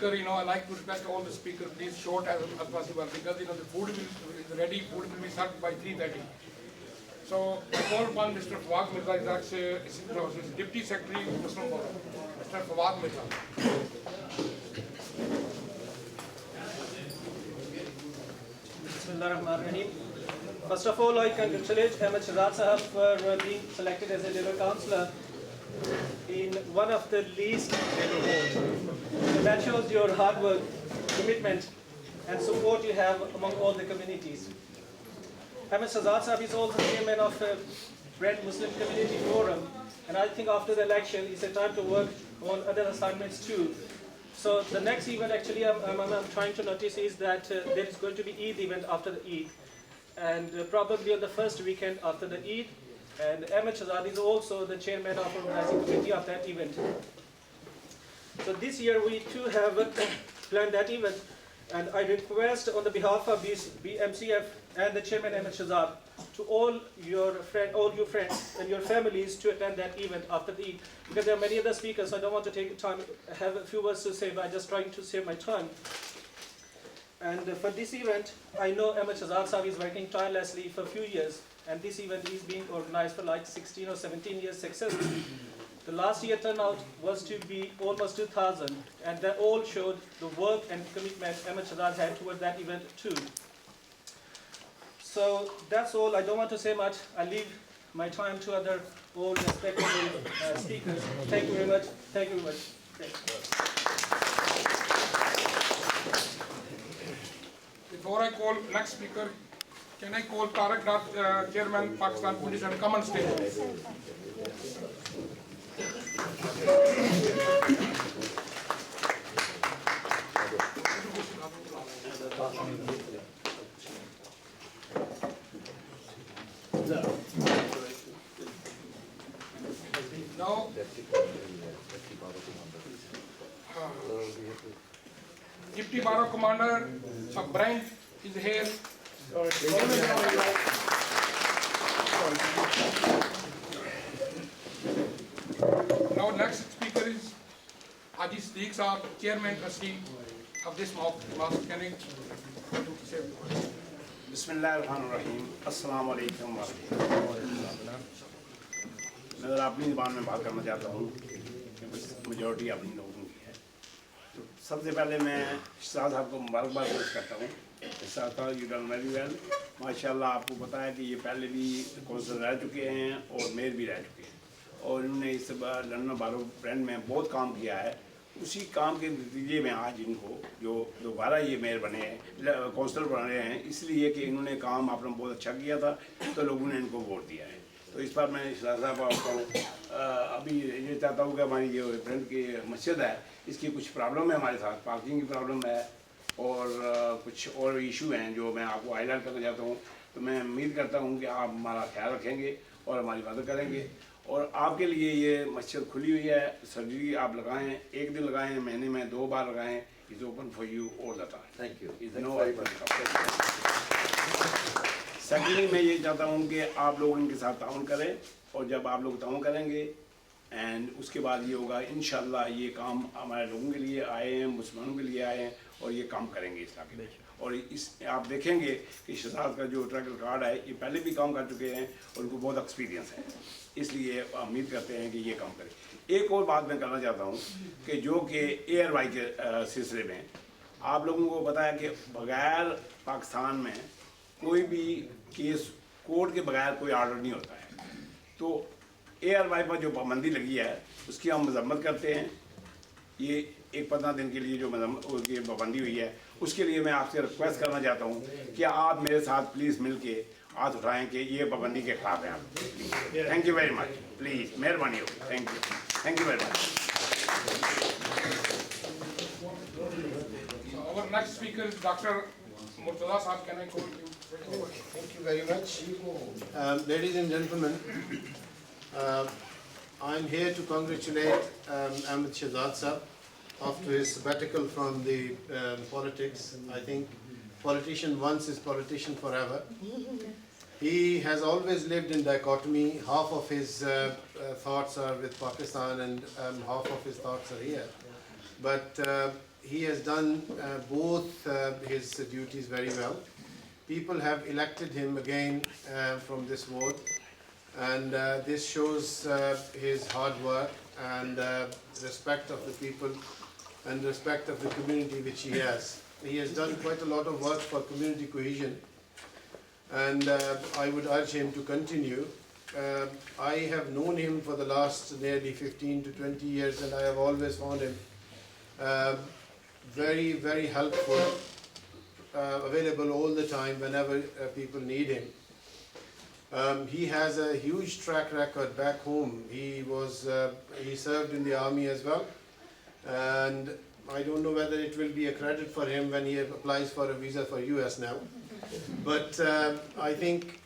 I like to request all the speakers, please short as possible, because the food is ready, food will be served by 3:30. So I call upon Mr. Fawad Mirza, that's Deputy Secretary of Muslim Forum, Mr. Fawad Mirza. Bismillahirrahmanirrahim. First of all, I congratulate Ahmad Shahzad Sahab for being selected as a Labour Councillor in one of the least Labour wards. So that shows your hard work, commitment and support you have among all the communities. Ahmad Shahzad Sahab is also chairman of Brent Muslim Community Forum, and I think after the election it's a time to work on other assignments too. So the next event actually I'm trying to notice is that there is going to be Eid event after the Eid, and probably on the first weekend after the Eid. And Ahmad Shahzad is also the chairman of the organizing committee of that event. So this year we too have planned that event, and I request on the behalf of BMCF and the chairman Ahmad Shahzad to all your friends and your families to attend that event after the Eid, because there are many other speakers, so I don't want to take time. I have a few words to say, but I'm just trying to save my time. And for this event, I know Ahmad Shahzad Sahab is working tirelessly for a few years, and this event is being organized for like 16 or 17 years successfully. The last year turnout was to be almost 2,000, and that all showed the work and commitment Ahmad Shahzad had toward that event too. So that's all. I don't want to say much. I leave my time to other all respectable speakers. Thank you very much. Thank you very much. Before I call next speaker, can I call Tariq Nath, Chairman, Pakistan Police, and come on stage? Now, Deputy Baro Commander of Brent is here. Now next speaker is Haji Siddiq Saab, Chairman Trustee of this mosque. Can I say? बिस्मिल्लाहिर्रहमानिर्रहीम अस्सलाम वालेकुम मैं ज़रा अपनी ज़बान में बात करना चाहता हूँ क्योंकि मेजॉरिटी अपनी लोगों की है। तो सबसे पहले मैं शहजाद साहब को मुबारकबाद पेश करता हूँ। शहजाद साहब यू डन वेरी वेल, माशाल्लाह। आपको पता है कि ये पहले भी कौंसल रह चुके हैं और मेयर भी रह चुके हैं, और इन्होंने इस बार लंदन बारो ब्रांड में बहुत काम किया है। उसी काम के नतीजे में आज इनको जो दोबारा ये मेयर बने हैं, कौंसलर बने हैं, इसलिए कि इन्होंने काम अपना बहुत अच्छा किया था तो लोगों ने इनको वोट दिया है। तो इस बार मैं शहजाद साहब आपको अभी ये चाहता हूँ कि हमारी ये ब्रेंट की मस्जिद है, इसकी कुछ प्रॉब्लम है हमारे साथ, पार्किंग की प्रॉब्लम है और कुछ और इशू हैं जो मैं आपको हाईलाइट करना चाहता हूँ। तो मैं उम्मीद करता हूँ कि आप हमारा ख्याल रखेंगे और हमारी मदद करेंगे। और आपके लिए ये मस्जिद खुली हुई है, सर्जरी आप लगाएं, एक दिन लगाएं, महीने में 2 बार लगाएं। Is open for you all the time. Thank you. Secondly मैं ये चाहता हूँ कि आप लोग इनके साथ ताउन करें, और जब आप लोग ताउन करेंगे एंड उसके बाद ये होगा इंशाल्लाह ये काम हमारे लोगों के लिए आए हैं, मुसलमानों के लिए आए हैं, और ये काम करेंगे इस इलाके में। और इस आप देखेंगे कि शहजाद का जो ट्रैक रिकॉर्ड है, ये पहले भी काम कर चुके हैं और उनको बहुत एक्सपीरियंस है, इसलिए उम्मीद करते हैं कि ये काम करें। एक और बात मैं करना चाहता हूँ कि जो कि ARY के सिलसिले में आप लोगों को पता है कि बग़ैर पाकिस्तान में कोई भी केस कोर्ट के बगैर कोई ऑर्डर नहीं होता है। तो ARY पर जो पाबंदी लगी है उसकी हम मजम्मत करते हैं। ये एक 15 दिन के लिए जो उसकी पाबंदी हुई है, उसके लिए मैं आपसे रिक्वेस्ट करना चाहता हूँ कि आप मेरे साथ प्लीज़ मिल के हाथ उठाएँ कि ये पाबंदी के खिलाफ है आप। Thank you very much, please मेहरबानी होगी। Thank you very much. Our next speaker is Dr. Murtaza Saab. Can I call you? Thank you very much. Ladies and gentlemen, I'm here to congratulate Ahmad Shahzad Sahab after his sabbatical from the politics. I think politician once is politician forever. He has always lived in dichotomy. Half of his thoughts are with Pakistan and half of his thoughts are here. But he has done both his duties very well. People have elected him again from this ward, and this shows his hard work and respect of the people and respect of the community which he has. He has done quite a lot of work for community cohesion, and I would urge him to continue. I have known him for the last nearly 15 to 20 years, and I have always found him very, very helpful, available all the time whenever people need him. He has a huge track record back home. He served in the army as well, and I don't know whether it will be a credit for him when he applies for a visa for US now. But I think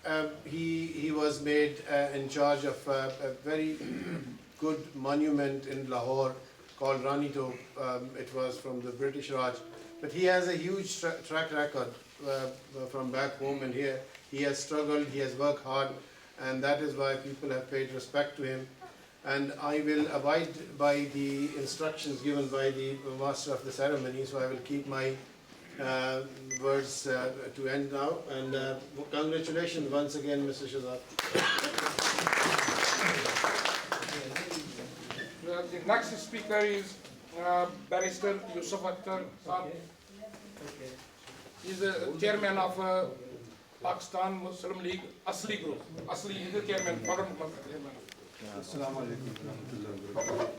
he was made in charge of a very good monument in Lahore called Rani Tope. It was from the British Raj. But he has a huge track record from back home, and here he has struggled, he has worked hard, and that is why people have paid respect to him. And I will abide by the instructions given by the master of the ceremony, so I will keep my words to end now. And congratulations once again, Mr. Shahzad. The next speaker is Barrister Yusuf Akhtar Saab. He is the chairman of Pakistan Muslim League Asli Group. Asli is the chairman, former chairman. Assalamu alaikum warahmatullahi wabarakatuh.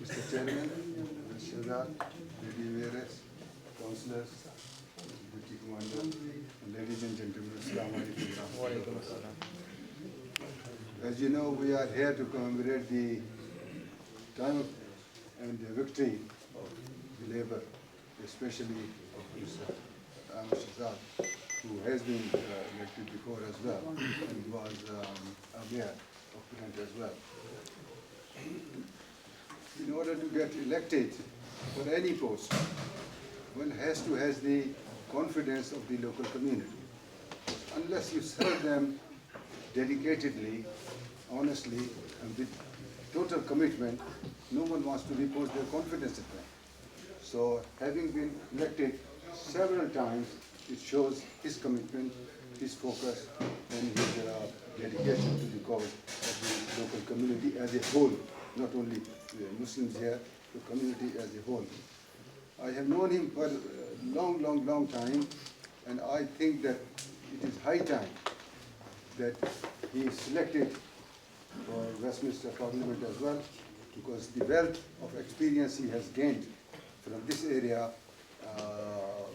Mr. Chairman, Mr. Shahzad, Lady Mayoress, Councillors, Deputy Commander, and ladies and gentlemen, Assalamu alaikum warahmatullahi wabarakatuh. As you know, we are here to commemorate the time and the victory of the Labour, especially of Mr. Ahmad Shahzad, who has been elected before as well, and was a mayor of Brent as well. In order to get elected for any post, one has to have the confidence of the local community. Unless you serve them dedicatedly, honestly, and with total commitment, no one wants to repose their confidence in them. So, having been elected several times, it shows his commitment, his focus, and his dedication to the cause of the local community as a whole, not only Muslims here, the community as a whole. I have known him for a long time, and I think that it is high time that he is selected for Westminster Parliament as well, because the wealth of experience he has gained from this area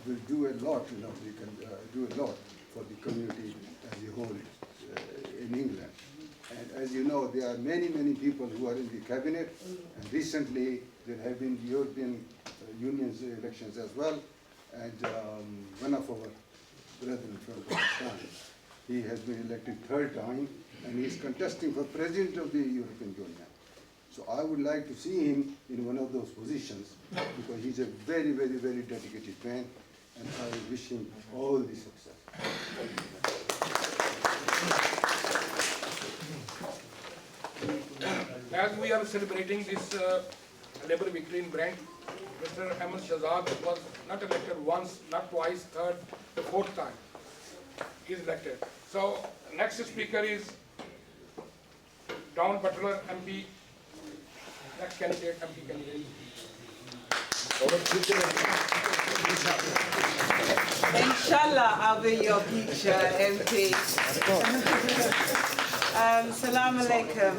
will do a lot, we can do a lot for the community as a whole in England. And as you know, there are many people who are in the cabinet, and recently there have been European Union's elections as well, and one of our brethren from Pakistan, he has been elected third time, and he is contesting for President of the European Union. So I would like to see him in one of those positions, because he's a very dedicated man, and I wish him all the success. As we are celebrating this Labour victory in Brent, Mr. Ahmad Shahzad was not elected once, not twice, third, the fourth time he is elected. So next speaker is Don Butler, MP, next candidate, MP candidate. Inshallah, I'll be your future MP. Salam alaikum.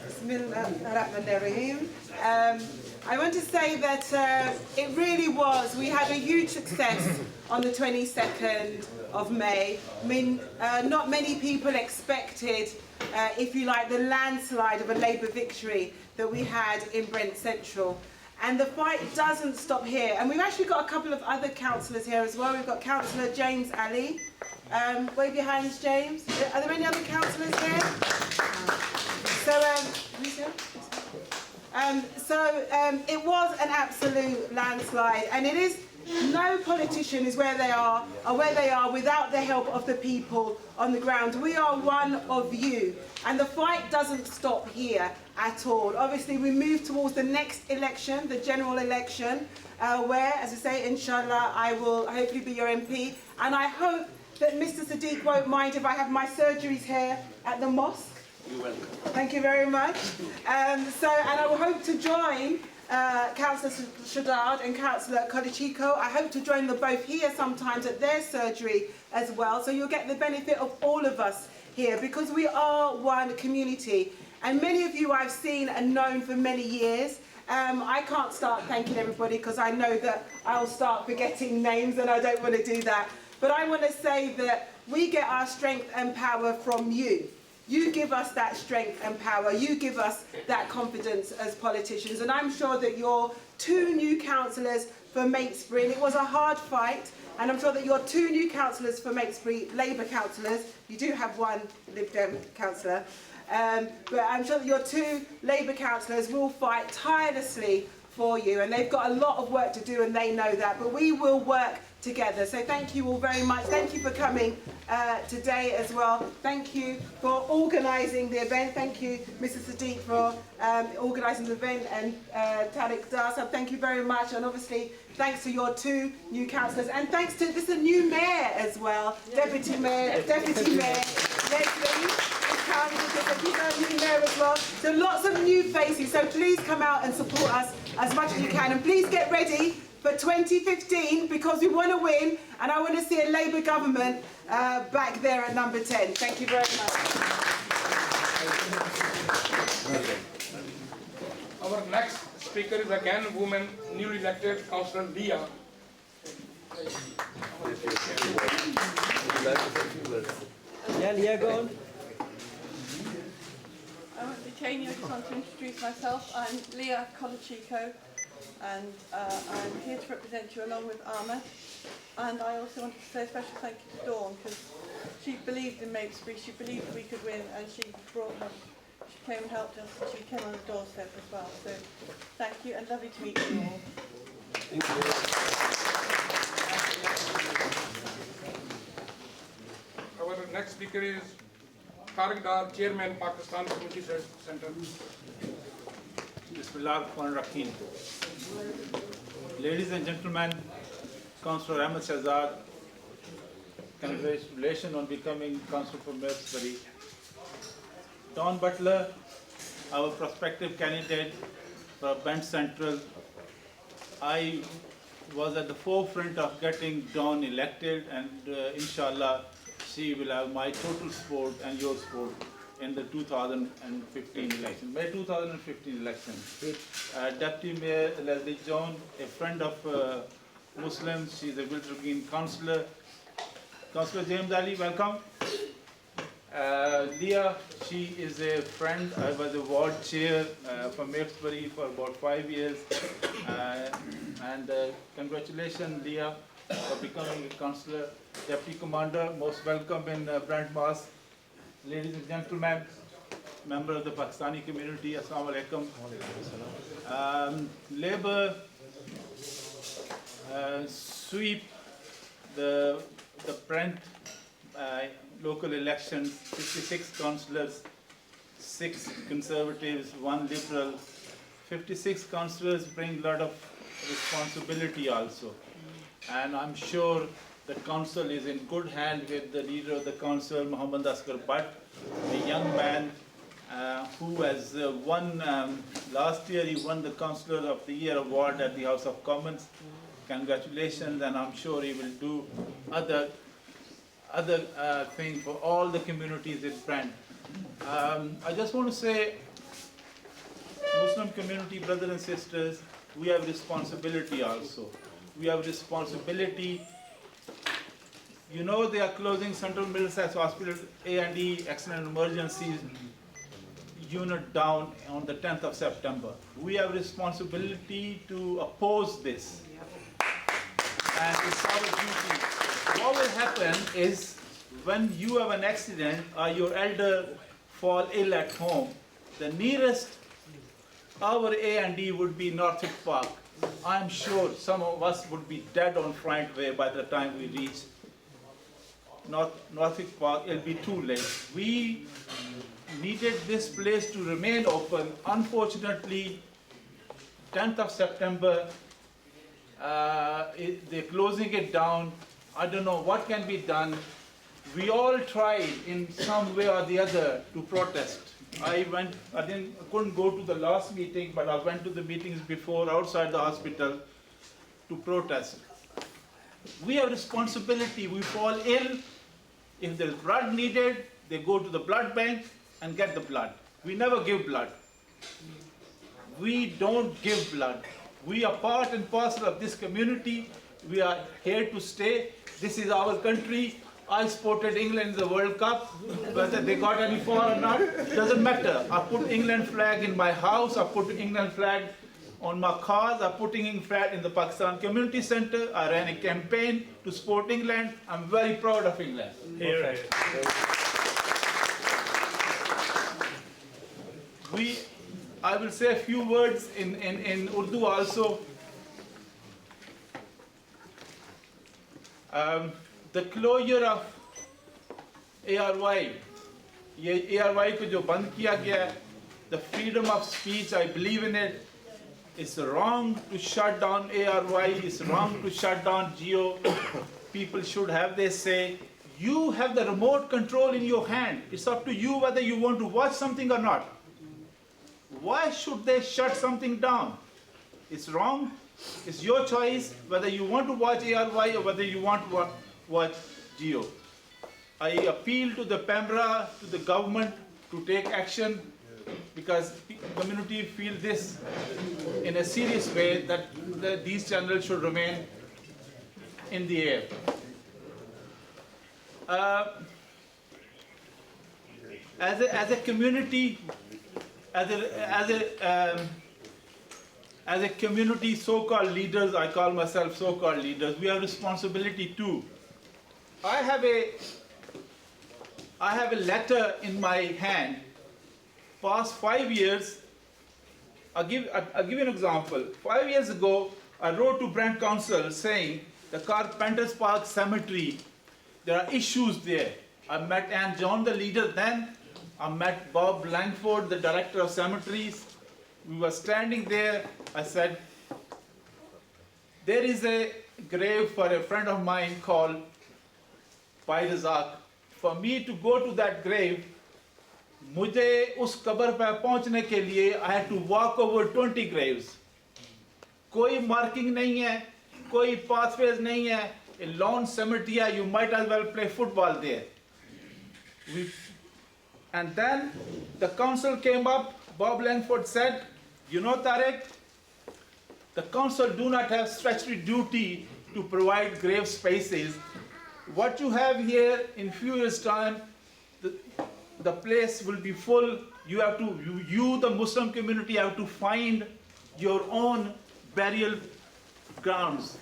Bismillahirrahmanirrahim. I want to say that it really was, we had a huge success on the 22nd of May. I mean, not many people expected, if you like, the landslide of a Labour victory that we had in Brent Central. And the fight doesn't stop here. And we've actually got a couple of other councillors here as well. We've got Councillor James Ali. Wave your hands, James. Are there any other councillors here? So, it was an absolute landslide, and it is No politician is where they are without the help of the people on the ground. We are one of you, and the fight doesn't stop here at all. Obviously, we move towards the next election, the general election, where, as I say, inshallah, I will hopefully be your MP, and I hope that Mr. Sadiq won't mind if I have my surgeries here at the mosque. You're welcome. Thank you very much. And I will hope to join Councillor Shahzad and Councillor Kolichiko. I hope to join them both here sometimes at their surgery as well. So you'll get the benefit of all of us here, because we are one community. And many of you I've seen and known for many years. I can't start thanking everybody because I know that I'll start forgetting names, and I don't want to do that. But I want to say that we get our strength and power from you. You give us that strength and power. You give us that confidence as politicians. And I'm sure that your 2 new councillors for Mapesbury, and it was a hard fight, and I'm sure that your 2 new councillors for Mapesbury, Labour councillors, you do have 1 Lib Dem councillor, but I'm sure that your 2 Labour councillors will fight tirelessly for you, and they've got a lot of work to do, and they know that, but we will work together. So thank you all very much. Thank you for coming today as well. Thank you for organising the event. Thank you, Mr. Sadiq, for organising the event, and Tariq Dar. Thank you very much, and obviously thanks to your 2 new councillors, and thanks to this a new mayor as well, Deputy Mayor Leslie. New mayor as well. So lots of new faces. So please come out and support us as much as you can, and please get ready for 2015, because we want to win, and I want to see a Labour government back there at number 10. Thank you very much. Our next speaker is again woman, newly elected Councillor Leah. Yeah, Leah, go on. I won't detain you, I just want to introduce myself. I'm Leah Kolichiko, and I'm here to represent you along with Ahmad. And I also wanted to say a special thank you to Dawn, because she believed in Mapesbury, she believed we could win, and she came and helped us, and she came on the doorstep as well. So thank you, and lovely to meet you all. Thank you. Our next speaker is Tariq Dar, Chairman, Pakistan Community Centre. Bismillahirrahmanirrahim. Ladies and gentlemen, Councillor Ahmad Shahzad, congratulations on becoming Councillor for Mapesbury. Don Butler, our prospective candidate for Brent Central. I was at the forefront of getting Dawn elected, and inshallah she will have my total support and your support in the 2015 election. By 2015 election, Deputy Mayor Leslie John, a friend of Muslims, she's a Wiltshire Green councillor. Councillor James Ali, welcome. Leah, she is a friend. I was a ward chair for Mapesbury for about 5 years. And congratulations, Leah, for becoming a councillor. Deputy Commander, most welcome in Brent Mosque. Ladies and gentlemen, member of the Pakistani community, Assalamu alaikum. Labour sweep the Brent local elections, 56 councillors, 6 conservatives, 1 liberal. 56 councillors bring a lot of responsibility also. And I'm sure the council is in good hand with the leader of the council, Muhammad Asghar Butt, a young man who has won, last year he won the Councillor of the Year award at the House of Commons. Congratulations, and I'm sure he will do other things for all the communities in Brent. I just want to say, Muslim community brothers and sisters, we have responsibility also. We have responsibility. You know they are closing Central Middlesex Hospital A&E Accident Emergency Unit down on the 10th of September. We have responsibility to oppose this. And it's our duty. What will happen is when you have an accident or your elder fall ill at home, the nearest our A&E would be Norfolk Park. I'm sure some of us would be dead on Front Way by the time we reach Norfolk Park. It'll be too late. We needed this place to remain open. Unfortunately, 10th of September, they're closing it down. I don't know what can be done. We all tried in some way or the other to protest. I couldn't go to the last meeting, but I went to the meetings before outside the hospital to protest. We have responsibility. We fall ill. If there's blood needed, they go to the blood bank and get the blood. We never give blood. We don't give blood. We are part and parcel of this community. We are here to stay. This is our country. I supported England in the World Cup. Whether they got any fall or not, doesn't matter. I put England flag in my house. I put England flag on my cars. I put England flag in the Pakistan Community Center. I ran a campaign to support England. I'm very proud of England. I will say a few words in Urdu also. The closure of ARY, ये ARY को जो बंद किया गया, the freedom of speech, I believe in it. It's wrong to shut down ARY. It's wrong to shut down Geo. People should have their say. You have the remote control in your hand. It's up to you whether you want to watch something or not. Why should they shut something down? It's wrong. It's your choice whether you want to watch ARY or whether you want to watch Geo. I appeal to the PEMRA, to the government to take action because the community feel this in a serious way that these channels should remain in the air. As a community, as a community, so-called leaders, I call myself so-called leaders, we have responsibility too. I have a letter in my hand, past 5 years. I'll give you an example. 5 years ago, I wrote to Brent Council saying the Carpenters Park Cemetery, there are issues there. I met Ann John, the leader then. I met Bob Langford, the director of cemeteries. We were standing there. I said, there is a grave for a friend of mine called Pai Razak. For me to go to that grave, मुझे उस कब्र पर पहुंचने के लिए I had to walk over 20 graves. कोई marking नहीं है, कोई pathways नहीं है. A lawn cemetery, you might as well play football there. And then the council came up. Bob Langford said, you know, Tariq, the council do not have statutory duty to provide grave spaces. What you have here in few years' time, the place will be full. You have to, you the Muslim community, have to find your own burial grounds.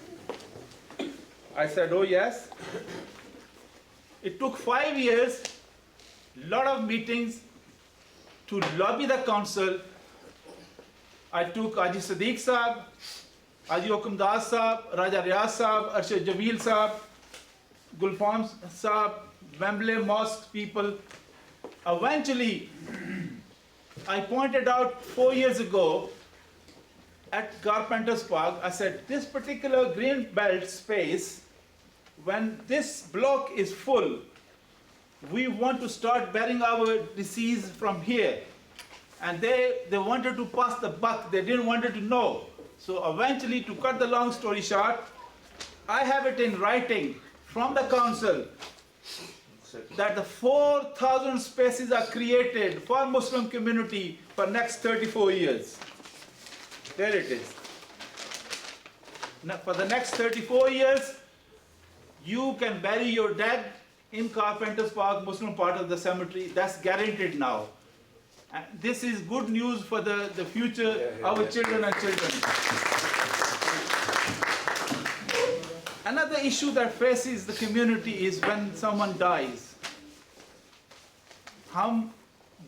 I said, oh yes. It took 5 years, lot of meetings to lobby the council. I took Haji Sadiq Saab, Haji Hukamdas Saab, Raja Riaz Saab, Arshad Jameel Saab, Gulfam Saab, Wembley Mosque people. Eventually, I pointed out 4 years ago at Carpenters Park, I said, this particular green belt space, when this block is full, we want to start burying our deceased from here. And they wanted to pass the buck, they didn't want to know. So eventually, to cut the long story short, I have it in writing from the council that the 4,000 spaces are created for Muslim community for next 34 years. There it is. Now, for the next 34 years, you can bury your dead in Carpenters Park, Muslim part of the cemetery. That's guaranteed now. And this is good news for the future, our children and children. Another issue that faces the community is when someone dies. हम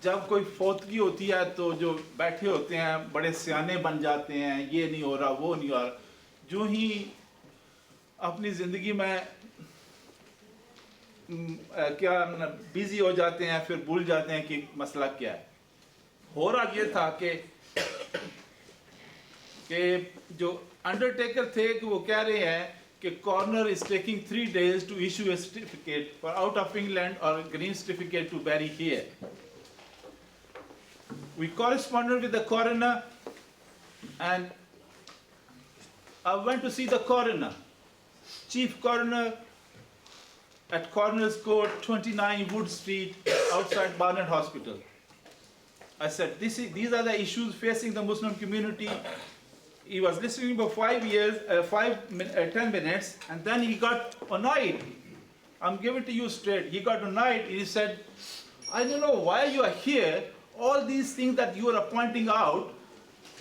जब कोई फौतगी होती है तो जो बैठे होते हैं बड़े सियाने बन जाते हैं, ये नहीं हो रहा, वो नहीं हो रहा। जो ही अपनी ज़िंदगी में क्या बिजी हो जाते हैं, फिर भूल जाते हैं कि मसला क्या है। हो रहा ये था कि जो अंडरटेकर थे कि वो कह रहे हैं कि corner is taking 3 days to issue a certificate for out of England or green certificate to bury here. We corresponded with the coroner and I went to see the coroner, chief coroner at Coroner's Court, 29 Wood Street, outside Barnet Hospital. I said, these are the issues facing the Muslim community. He was listening for 10 minutes, and then he got annoyed. I'm giving it to you straight. He got annoyed. He said, I don't know why you are here. All these things that you are pointing out,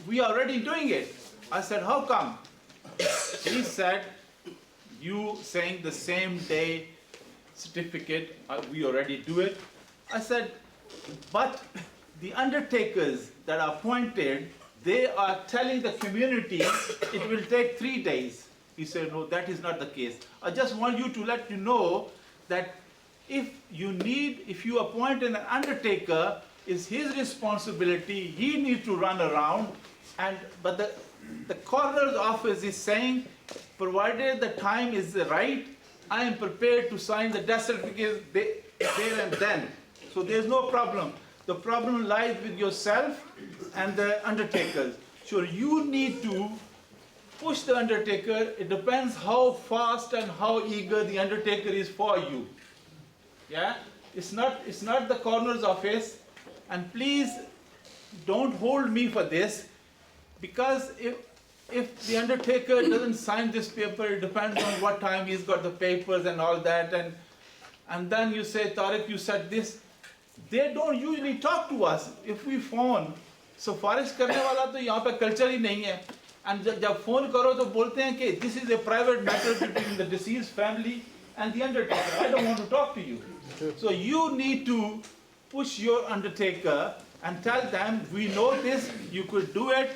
we are already doing it. I said, how come? He said, you saying the same day certificate, we already do it. I said, but the undertakers that are appointed, they are telling the community it will take 3 days. He said, no, that is not the case. I just want you to let you know that if you appoint an undertaker, it's his responsibility. He needs to run around. But the coroner's office is saying, provided the time is right, I am prepared to sign the death certificate there and then. So there's no problem. The problem lies with yourself and the undertakers. So you need to push the undertaker. It depends how fast and how eager the undertaker is for you. Yeah? It's not the coroner's office. And please don't hold me for this, because if the undertaker doesn't sign this paper, it depends on what time he's got the papers and all that, and then you say, Tariq, you said this. They don't usually talk to us. If we phone, सिफारिश करने वाला तो यहाँ पे culture ही नहीं है, and जब phone करो तो बोलते हैं कि this is a private matter between the deceased family and the undertaker. I don't want to talk to you. So you need to push your undertaker and tell them, we know this, you could do it,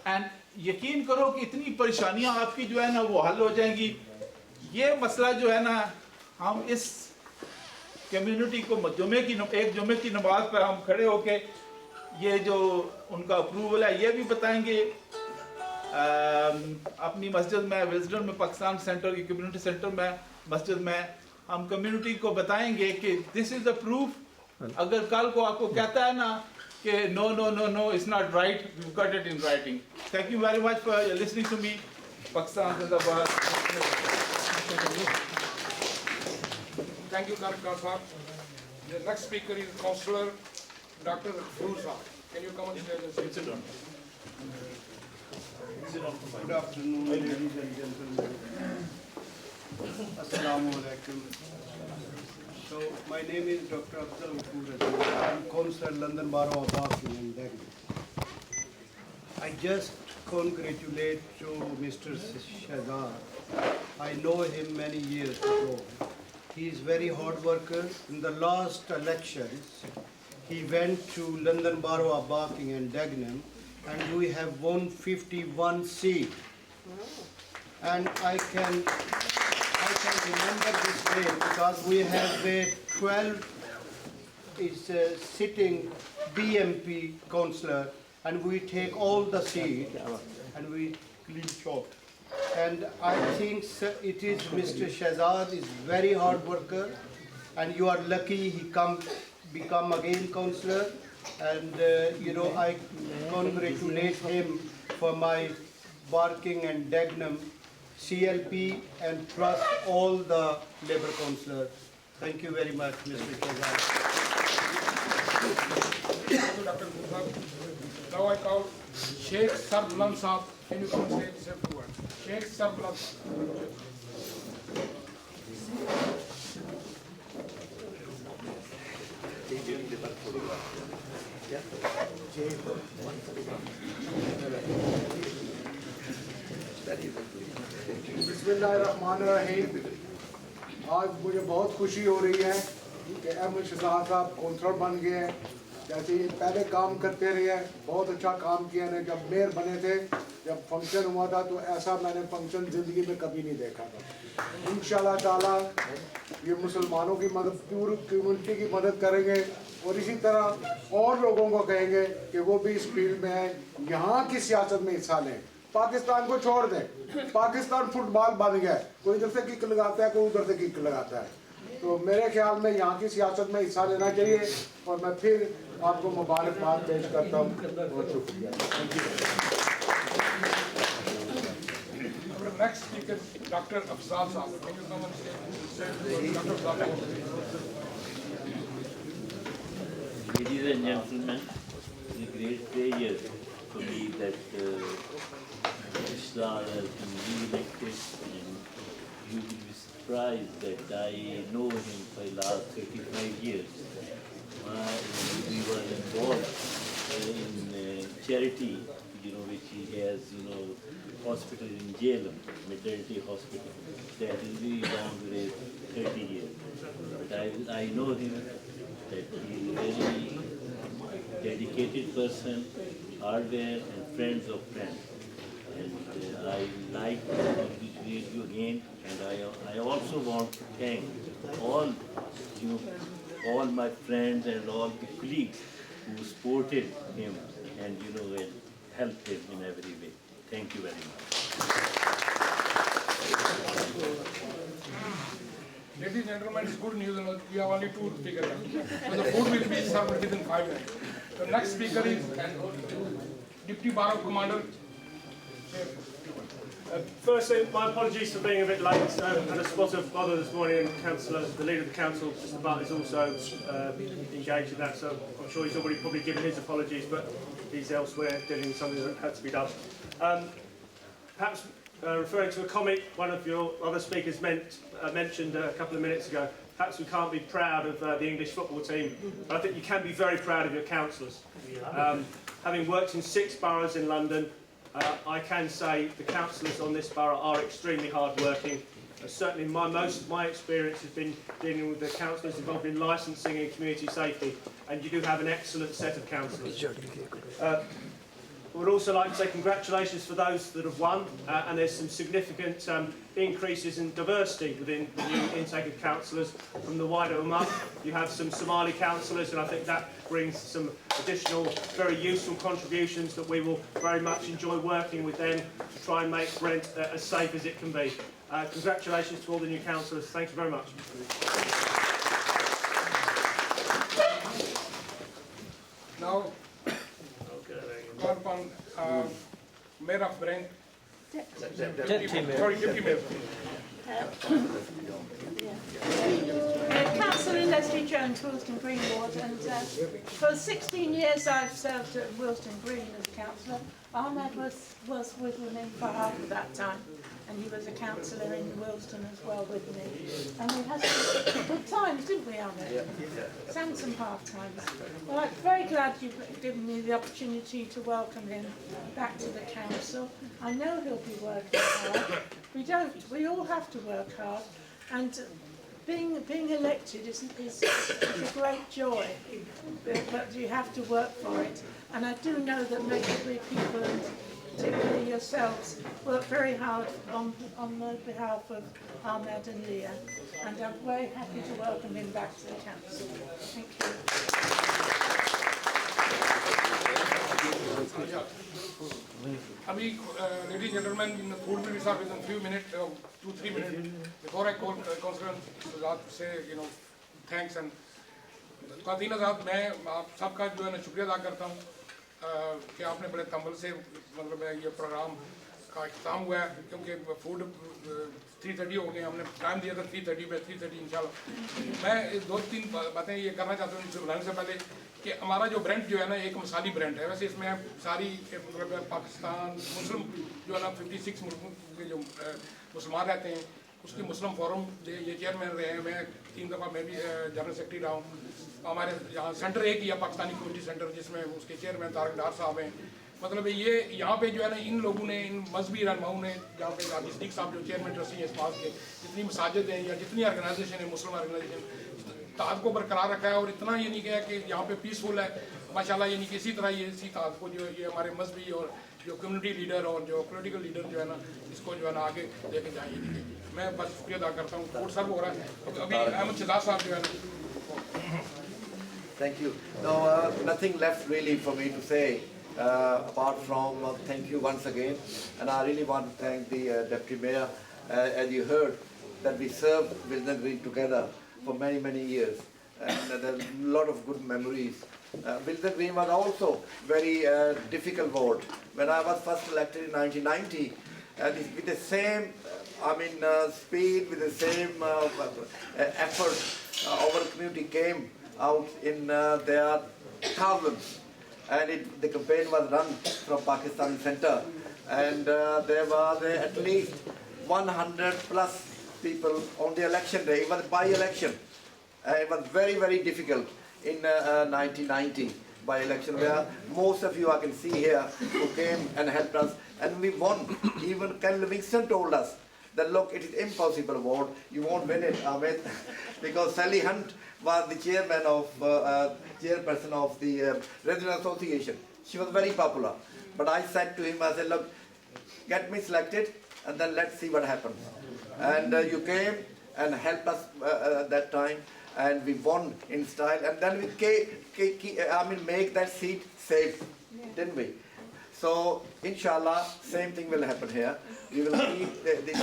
and यकीन करो कि इतनी परेशानियां आपकी जो है ना वो हल हो जाएंगी। ये मसला जो है ना, हम इस कम्युनिटी को एक जुमे की नमाज पर हम खड़े होके ये जो उनका अप्रूवल है ये भी बताएंगे अपनी मस्जिद में, विजडन में, पाकिस्तान सेंटर की कम्युनिटी सेंटर में मस्जिद में हम कम्युनिटी को बताएंगे कि दिस इज द प्रूफ। अगर कल को आपको कहता है ना कि no, it's not right, we've got it in writing. Thank you very much for listening to me. Pakistan Zindabad. Thank you, Dr. Sahab. The next speaker is Councillor Dr. Fursa. Can you come on stage and sit down? Good afternoon, ladies and gentlemen. Assalamu alaikum. So, my name is Dr. I am Councillor London Borough of Barking and Dagenham. I just congratulate to Mr. Shahzad. I know him many years ago. He is very hard worker. In the last elections, he went to London Borough of Barking and Dagenham, and we have won 51 seats. And I can remember this day because we have a 12 sitting BMP councillor, and we take all the seats and we clean shot. And I think it is Mr. Shahzad is very hard worker, and you are lucky he become again councillor. And I congratulate him for my Barking and Dagenham CLP and plus all the Labour councillors. Thank you very much, Mr. Shahzad. Thank you, Dr. Fursa. Now I call Sheikh Sarbulam Saab. Can you come and say a few words? Sheikh Sarbulam Saab. बिस्मिल्लाहिर्रहमानिर्रहीम। आज मुझे बहुत खुशी हो रही है कि अहमद शहजाद साहब कौंसलर बन गए हैं जैसे ये पहले काम करते रहे, बहुत अच्छा काम किया ने। जब मेयर बने थे, जब फंक्शन हुआ था तो ऐसा मैंने फंक्शन ज़िंदगी में कभी नहीं देखा था। इंशाल्लाह ताला ये मुसलमानों की मदद, पूरी कम्युनिटी की मदद करेंगे और इसी तरह और लोगों को कहेंगे कि वो भी इस फील्ड में हैं, यहाँ की सियासत में हिस्सा लें। पाकिस्तान को छोड़ दें, पाकिस्तान फुटबॉल बन गया है, कोई इधर से किक लगाता है, कोई उधर से किक लगाता है। तो मेरे ख्याल में यहाँ की सियासत में हिस्सा लेना चाहिए और मैं फिर आपको मुबारकबाद पेश करता हूँ। बहुत शुक्रिया। Next speaker, Dr. Afzal Saab. Can you come and say Dr. Afzal? Ladies and gentlemen, it's a great pleasure for me that Shahzad has been re-elected, and you will be surprised that I know him for the last 35 years. We were involved in charity, which he has, hospital in Jhelum, maternity hospital. That is really long way, 30 years. But I know him, that he is a very dedicated person, hardware and friends of friends. And I like to congratulate you again, and I also want to thank all my friends and all the colleagues who supported him and and helped him in every way. Thank you very much. Ladies and gentlemen, it's good news. We have only 2 speakers. So the food will be served within 5 minutes. The next speaker is Deputy Bar Commander. Firstly, my apologies for being a bit late. I had a spot of bother this morning, and the leader of the council, Mr. Butt, is also engaged in that, so I'm sure he's already probably given his apologies, but he's elsewhere dealing with something that had to be done. Perhaps referring to a comment one of your other speakers mentioned a couple of minutes ago, perhaps we can't be proud of the English football team, but I think you can be very proud of your councillors. Having worked in 6 boroughs in London, I can say the councillors on this borough are extremely hard-working. Certainly most of my experience has been dealing with the councillors involved in licensing and community safety, and you do have an excellent set of councillors. I would also like to say congratulations for those that have won, and there's some significant increases in diversity within the new intake of councillors from the wider Ummah. You have some Somali councillors, and I think that brings some additional very useful contributions that we will very much enjoy working with them to try and make Brent as safe as it can be. Congratulations to all the new councillors. Thank you very much. Now, Mayor of Brent. Deputy Mayor. Councillor Leslie Jones, Wilston Green Ward, and for 16 years I've served at Wilston Green as councillor. Ahmad was with me for half of that time, and he was a councillor in Wilston as well with me. And we had some good times, didn't we, Ahmad? Yeah. Sang some half times. Well, I'm very glad you've given me the opportunity to welcome him back to the council. I know he'll be working hard. We all have to work hard, and being elected is a great joy, but you have to work for it. And I do know that Mapesbury people, and particularly yourselves, work very hard on the behalf of Ahmad and Leah, and I'm very happy to welcome him back to the council. Thank you. Ladies and gentlemen, the food will be served within a few minutes, 2-3 minutes. Before I call Councillor Shahzad to say, thanks and Qadir Azad, मैं आप सबका जो है ना शुक्रिया अदा करता हूँ कि आपने बड़े तंबल से मतलब ये प्रोग्राम का इख्तिताम हुआ है, क्योंकि फूड 3:30 हो गए, हमने टाइम दिया था 3:30 पे, 3:30 इंशाल्लाह। मैं 2-3 बातें ये करना चाहता हूँ बुलाने से पहले कि हमारा जो ब्रेंट जो है ना एक मिसाली ब्रेंट है। वैसे इसमें सारी मतलब पाकिस्तान मुस्लिम जो है ना 56 मुल्कों के जो मुसलमान रहते हैं उसकी मुस्लिम फोरम ये चेयरमैन रहे हैं। मैं 3 दफ़ा मैं भी जनरल सेक्रेटरी रहा हूँ। हमारे यहाँ सेंटर एक ही है पाकिस्तानी कम्युनिटी सेंटर, जिसमें उसके चेयरमैन तारक डार साहब हैं। मतलब ये यहाँ पे जो है ना इन लोगों ने, इन मजहबी रहनुमाओं ने, जहाँ पे सिद्दीक साहब जो चेयरमैन ट्रस्टी है इस पास के, जितनी मसाजिद हैं या जितनी ऑर्गेनाइजेशन है मुस्लिम ऑर्गेनाइजेशन, ताद को बरकरार रखा है और इतना ये नहीं किया कि यहाँ पे पीसफुल है माशाल्लाह, ये नहीं कि इसी तरह ये इसी ताद को जो ये हमारे मजहबी और जो कम्युनिटी लीडर और जो पॉलिटिकल लीडर जो है ना इसको जो है ना आगे लेके जाए। मैं बस शुक्रिया अदा करता हूँ। कोर्ट सर्व हो रहा है अभी अहमद शहजाद साहब जो है ना। Thank you. No, nothing left really for me to say apart from thank you once again. And I really want to thank the Deputy Mayor. As you heard, that we served Wilson Green together for many, many years. And there's a lot of good memories. Wilson Green was also very difficult ward. When I was first elected in 1990, with the same speed, with the same effort, our community came out in their thousands, and the campaign was run from Pakistan Center, and there was at least 100 plus people on the election day. It was by-election. It was very, very difficult in 1990 by-election, where most of you I can see here who came and helped us, and we won. Even Ken Livingston told us that look, it is impossible vote, you won't win it, Ahmed, because Sally Hunt was the chairperson of the Resident Association. She was very popular. But I said to him, I said, look, get me selected and then let's see what happens. And you came and helped us at that time, and we won in style, and then we make that seat safe, didn't we? So, inshallah, same thing will happen here. We will keep this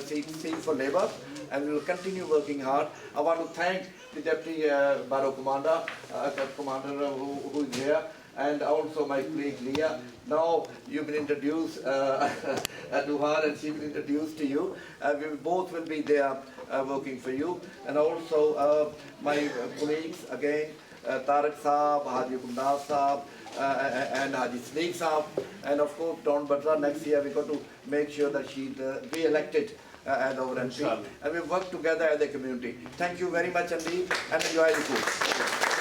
seat for Labour, and we will continue working hard. I want to thank the Deputy Barrow Commander who is here, and also my colleague Leah. Now you've been introduced to her, and she will be introduced to you. We both will be there working for you, and also my colleagues again, Tariq Saab, Haji Gumdar Saab, and Haji Sneak Saab, and of course Dawn Butler. Next year we've got to make sure that she's re-elected as our MP, and we work together as a community. Thank you very much indeed, and enjoy the food.